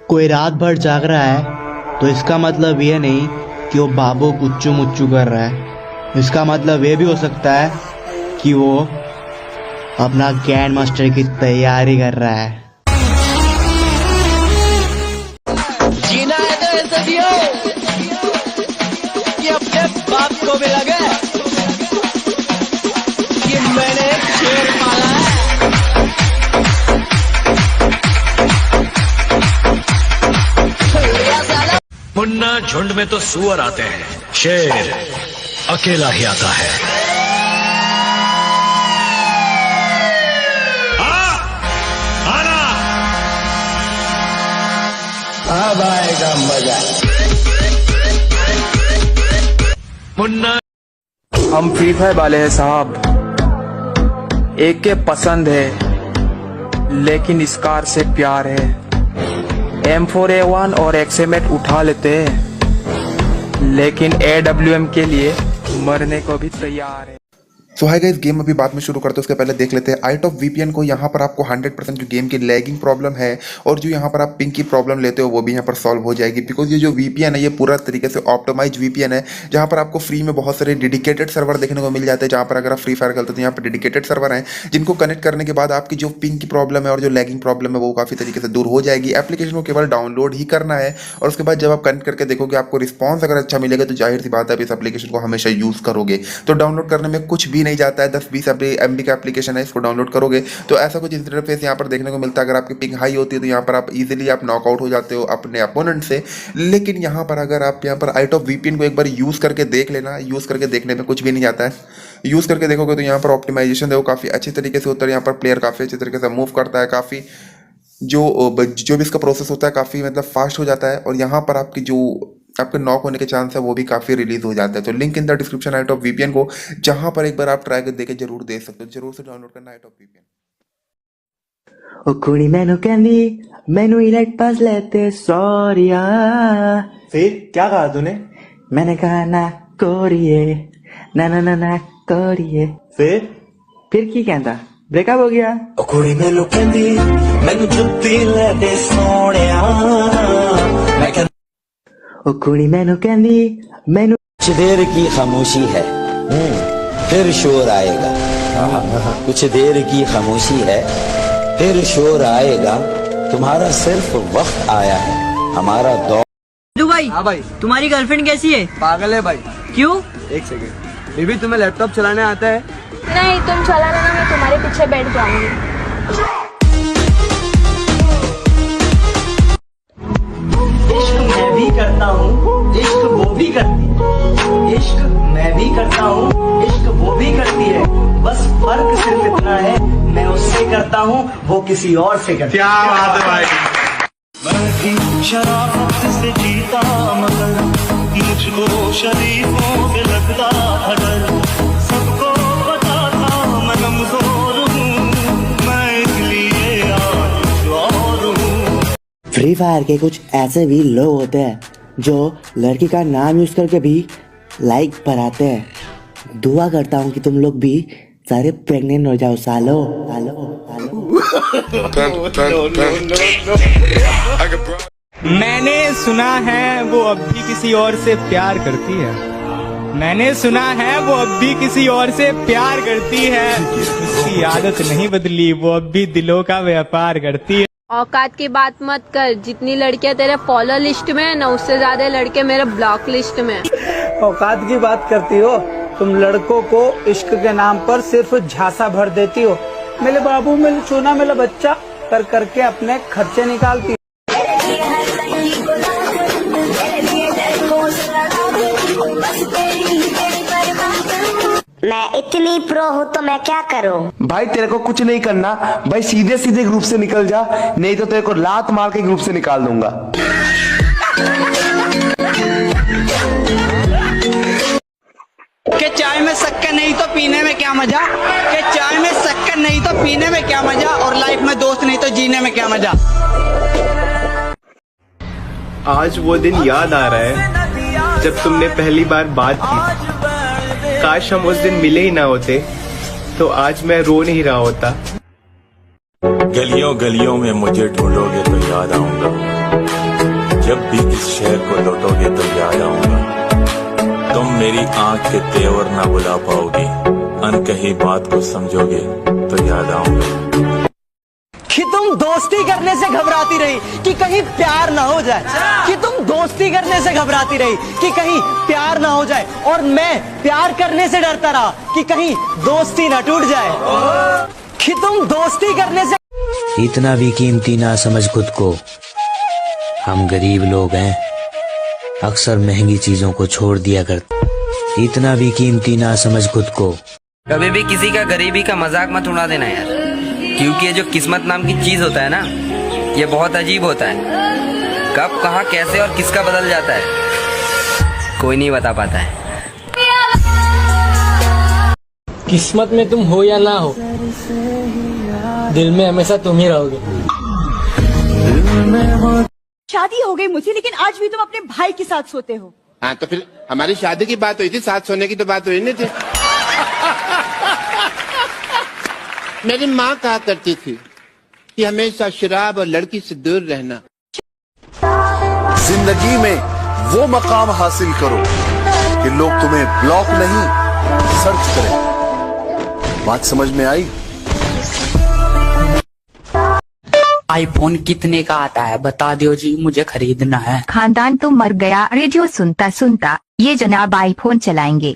कोई रात भर जाग रहा है तो इसका मतलब ये नहीं कि वो बाबू गुच्चू मुच्चू कर रहा है। इसका मतलब ये भी हो सकता है कि वो अपना ग्रैंड मास्टर की तैयारी कर रहा है। जीना है तो ऐसे जियो कि अपने बाप को भी लगे कि मैंने एक शेर पाला है। मुन्ना झुंड में तो सुअर आते हैं, शेर अकेला ही आता है। आना अब आएगा मजा। मुन्ना हम फ्री फायर वाले हैं साहब, एक के पसंद है लेकिन स्कार से प्यार है। M4A1 और XM8 उठा लेते हैं लेकिन AWM के लिए मरने को भी तैयार है। सो हाय गाइस, गेम अभी बाद में शुरू करते हैं उसके पहले देख लेते हैं आउट ऑफ VPN को। यहाँ पर आपको 100% जो गेम की लैगिंग प्रॉब्लम है और जो यहाँ पर आप पिंग की प्रॉब्लम लेते हो वो भी यहाँ पर सॉल्व हो जाएगी, बिकॉज ये जो VPN है ये पूरा तरीके से ऑप्टिमाइज VPN है, जहाँ पर आपको फ्री में बहुत सारे डेडिकेटेड सर्वर देखने को मिल जाते हैं। जहाँ पर अगर आप फ्री फायर खेलते हो तो यहाँ पर डेडिकेटेड सर्वर हैं जिनको कनेक्ट करने के बाद आपकी जो पिंग की प्रॉब्लम है और जो लैगिंग प्रॉब्लम है वो काफ़ी तरीके से दूर हो जाएगी। एप्लीकेशन को केवल डाउनलोड ही करना है और उसके बाद जब आप कनेक्ट करके देखोगे आपको रिस्पॉन्स अगर अच्छा मिलेगा तो जाहिर सी बात है आप इस एप्लीकेशन को हमेशा यूज़ करोगे। तो डाउनलोड करने में कुछ भी नहीं जाता है, 10-20 MB का एप्लीकेशन है, इसको डाउनलोड करोगे तो ऐसा कुछ इंटरफेस यहाँ पर देखने को मिलता है। अगर आपकी पिंग हाई होती है तो यहाँ पर आप इजीली आप नॉकआउट हो जाते हो अपने अपोनेंट से। लेकिन यहाँ पर अगर आप यहाँ पर आउट ऑफ VPN को एक बार यूज़ करके देख लेना, यूज़ करके देखने में कुछ भी नहीं जाता है। यूज़ करके देखोगे तो यहाँ पर ऑप्टिमाइजेशन है वो काफ़ी अच्छी तरीके से होता है। यहाँ पर प्लेयर काफ़ी अच्छी तरीके से मूव करता है, काफ़ी जो भी इसका प्रोसेस होता है काफ़ी मतलब फास्ट हो जाता है और यहाँ पर आपकी जो आपके नॉक होने के चांस है वो भी काफ़ी रिलीज हो जाता है। तो link in the description out of VPN को, जहाँ पर एक बार आप ट्राई कर देके जरूर देख सकते हो, जरूर से डाउनलोड करना आउट ऑफ VPN। ओ कुड़ी मैनू कहंदी मैनू इलेक्ट पास लेते सॉरिया। फिर क्या कहा तूने? मैंने कहा ना कोरिए ना ना ना ना कोरिए। फिर की कहता ब्रेकअप हो गया। ओ कुड़ी मैनू कहंदी मैनू जुत्ती लेते सोनिया। ओ कुड़ी मैनू कहंदी मैनू। कुछ देर की खामोशी है फिर शोर आएगा, कुछ देर की खामोशी है फिर शोर आएगा, तुम्हारा सिर्फ वक्त आया है, हमारा दौर। भाई, हाँ भाई, तुम्हारी गर्लफ्रेंड कैसी है? पागल है भाई। क्यों? एक सेकंड, बेबी तुम्हें लैपटॉप चलाने आता है? नहीं, तुम चला लेना, मैं तुम्हारे पीछे बैठ जाऊंगी। इश्क मैं भी करता हूँ, इश्क वो भी करती है। इश्क मैं भी करता हूँ, इश्क वो भी करती है। बस फर्क सिर्फ इतना है, मैं उससे करता हूँ, वो किसी और से करती है। क्या बात है भाई। मैं भी शराफत से जीता मगर मुझको शरीफों से लगता था डर। सबको पता था मैं कमजोर हूँ, मैं इसलिए आज और हूँ। फ्री फायर के कुछ ऐसे भी लोग होते हैं जो लड़की का नाम यूज करके भी लाइक बढ़ाते हैं। दुआ करता हूँ कि तुम लोग भी सारे प्रेग्नेंट हो जाओ सालो सालो सालो। मैंने सुना है वो अब भी किसी और से प्यार करती है। मैंने सुना है वो अब भी किसी और से प्यार करती है। उसकी आदत नहीं बदली, वो अब भी दिलों का व्यापार करती है। औकात की बात मत कर, जितनी लड़कियां तेरे फॉलो लिस्ट में है ना उससे ज्यादा लड़के मेरे ब्लॉक लिस्ट में। औकात की बात करती हो तुम, लड़कों को इश्क के नाम पर सिर्फ झांसा भर देती हो। मेरे बाबू मेरे सोना मेरा बच्चा कर करके अपने खर्चे निकालती हो। मैं इतनी प्रो हूँ तो मैं क्या करूँ? भाई तेरे को कुछ नहीं करना भाई, सीधे सीधे ग्रुप से निकल जा, नहीं तो तेरे को लात मार के ग्रुप से निकाल दूंगा। कि चाय में शक्कर नहीं तो पीने में क्या मजा, कि चाय में शक्कर नहीं तो पीने में क्या मजा, और लाइफ में दोस्त नहीं तो जीने में क्या मजा। आज वो दिन याद आ रहा है जब तुमने पहली बार बात की। काश हम उस दिन मिले ही ना होते तो आज मैं रो नहीं रहा होता। गलियों गलियों में मुझे ढूंढोगे तो याद आऊंगा, जब भी इस शहर को लौटोगे तो याद आऊंगा। तुम मेरी आंख के तेवर ना बुला पाओगे, अनकही बात को समझोगे तो याद आऊंगा। कि तुम दोस्ती करने से घबराती रही कि कहीं प्यार ना हो जाए, कि तुम दोस्ती करने से घबराती रही कि कहीं प्यार ना हो जाए, और मैं प्यार करने से डरता रहा कि कहीं दोस्ती ना टूट जाए। कि तुम दोस्ती करने से इतना भी कीमती ना समझ खुद को, हम गरीब लोग हैं, अक्सर महंगी चीजों को छोड़ दिया करते। इतना भी कीमती ना समझ खुद को। कभी भी किसी का गरीबी का मजाक मत उड़ा देना यार, क्योंकि ये जो किस्मत नाम की चीज होता है ना, ये बहुत अजीब होता है। कब कहाँ कैसे और किसका बदल जाता है कोई नहीं बता पाता है। किस्मत में तुम हो या ना हो, दिल में हमेशा तुम ही रहोगे। शादी हो गई मुझे, लेकिन आज भी तुम अपने भाई के साथ सोते हो। हाँ तो फिर हमारी शादी की बात हुई थी, साथ सोने की तो बात हुई नहीं थी। मेरी माँ कहा करती थी कि हमेशा शराब और लड़की से दूर रहना। जिंदगी में वो मकाम हासिल करो कि लोग तुम्हें ब्लॉक नहीं सर्च करें। बात समझ में आई? आईफोन कितने का आता है बता दो जी, मुझे खरीदना है। खानदान तो मर गया, रेडियो सुनता सुनता ये जनाब आईफोन चलाएंगे।